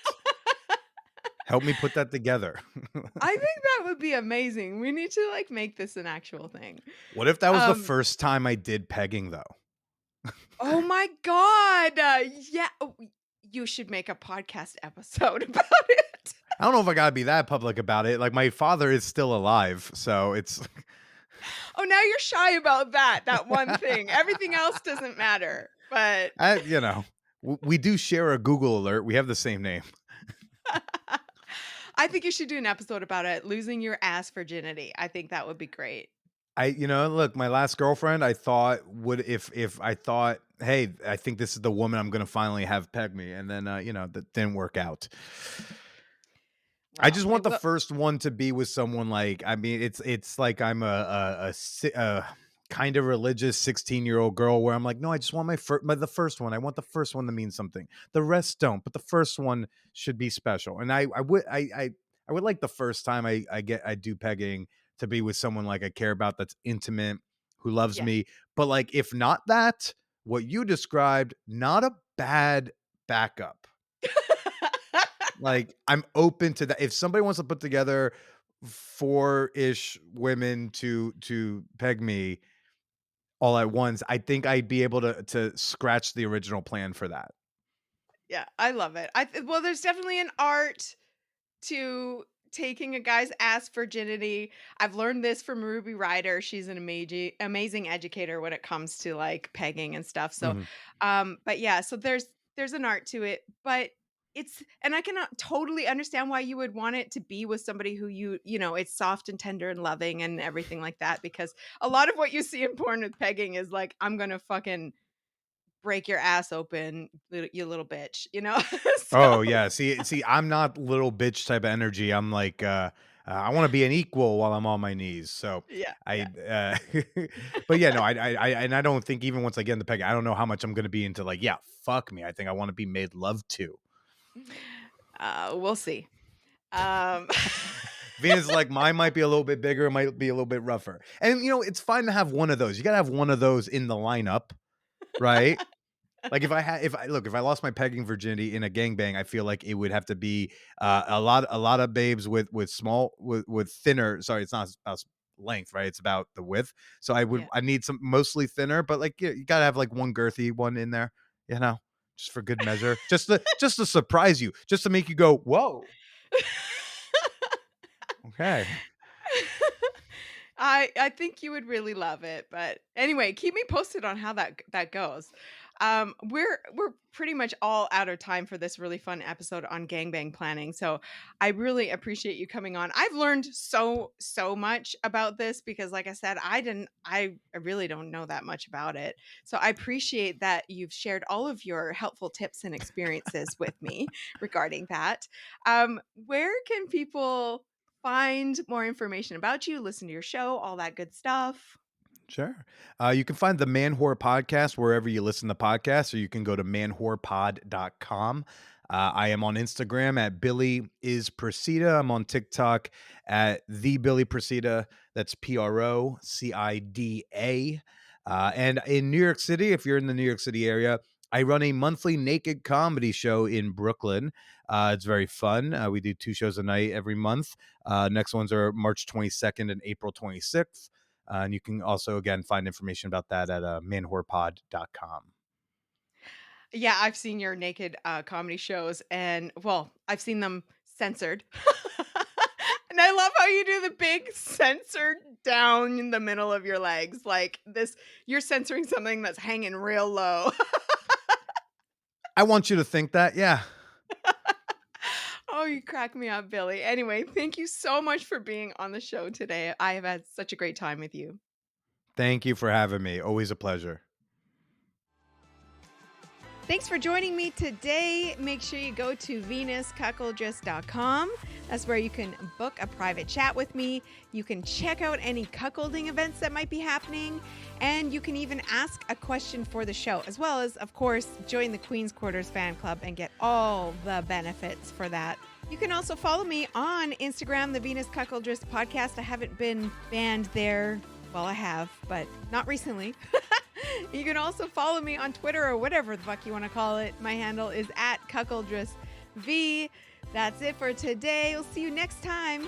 Help me put that together. I think that would be amazing. We need to like make this an actual thing. What if that was the Um, first time I did pegging though? oh my god. Yeah, you should make a podcast episode about it. I don't know if I gotta be that public about it. Like my father is still alive, so it's Oh, now you're shy about that one thing. Everything else doesn't matter. But we do share a Google alert. We have the same name. I think you should do an episode about it, losing your ass virginity. I think that would be great. Look, my last girlfriend, I thought would if I thought, hey, I think this is the woman I'm gonna finally have peg me, and then that didn't work out. I Well, just want it the will. first one to be with someone like I mean, it's like I'm a kind of religious 16-year-old girl where I'm like, no, I just want the first one. I want the first one to mean something. The rest don't, but the first one should be special. And I would like the first time I do pegging to be with someone like I care about that's intimate, who loves Yeah. me. But like if not that, what you described, not a bad backup. Like, I'm open to that. If somebody wants to put together 4-ish women to peg me all at once, I think I'd be able to scratch the original plan for that. Yeah, I love it. Well, there's definitely an art to taking a guy's ass virginity. I've learned this from Ruby Ryder. She's an amazing educator when it comes to like pegging and stuff. So, Mhm. but yeah, so there's an art to it, but and I cannot totally understand why you would want it to be with somebody who it's soft and tender and loving and everything like that, because a lot of what you see in porn with pegging is like, I'm going to fucking break your ass open, you little bitch, Oh So yeah. See, I'm not little bitch type of energy. I'm like, I want to be an equal while I'm on my knees. So yeah, I, yeah. but yeah, no, and I don't think even once I get in the peg, I don't know how much I'm gonna be into. Like, yeah, fuck me. I think I want to be made love to. We'll see. Um Venus is like, mine might be a little bit bigger, it might be a little bit rougher, and it's fine to have one of those. You gotta have one of those in the lineup, right? Like if I lost my pegging virginity in a gangbang, I feel like it would have to be a lot of babes with small with thinner. Sorry, it's not about length, right? It's about the width. So yeah. I need some mostly thinner, but like you gotta have like one girthy one in there, just for good measure, just to surprise you, just to make you go whoa. Okay, I think you would really love it, but anyway, keep me posted on how that goes. We're pretty much all out of time for this really fun episode on gangbang planning, so I really appreciate you coming on. I've learned so much about this because, like I said, I really don't know that much about it. So I appreciate that you've shared all of your helpful tips and experiences with me regarding that. Where can people find more information about you, listen to your show, all that good stuff? sure. You can find the Man Whore podcast wherever you listen to podcasts, or you can go to manwhorepod.com. I am on Instagram at Billy is Procida. I'm on TikTok at the Billy Procida. That's Procida. And in New York City, if you're in the New York City area, I run a monthly naked comedy show in Brooklyn. It's very fun. We do 2 shows a night every month. Next ones are March 22nd and April 26th. And you can also, again, find information about that at manwhorepod.com. Yeah, I've seen your naked comedy shows, and well, I've seen them censored. And I love how you do the big censor down in the middle of your legs. Like this, you're censoring something that's hanging real low. I want you to think that, yeah. Oh, you crack me up, Billy. Anyway, thank you so much for being on the show today. I have had such a great time with you. Thank you for having me. Always a pleasure. Thanks for joining me today. Make sure you go to venuscuckoldress.com. That's where you can book a private chat with me. You can check out any cuckolding events that might be happening. And you can even ask a question for the show, as well as, of course, join the Queen's Quarters fan club and get all the benefits for that. You can also follow me on Instagram, the Venus Cuckoldress Podcast. I haven't been banned there. Well, I have, but not recently. You can also follow me on Twitter or whatever the fuck you want to call it. My handle is @CuckoldressV. That's it for today. We'll see you next time.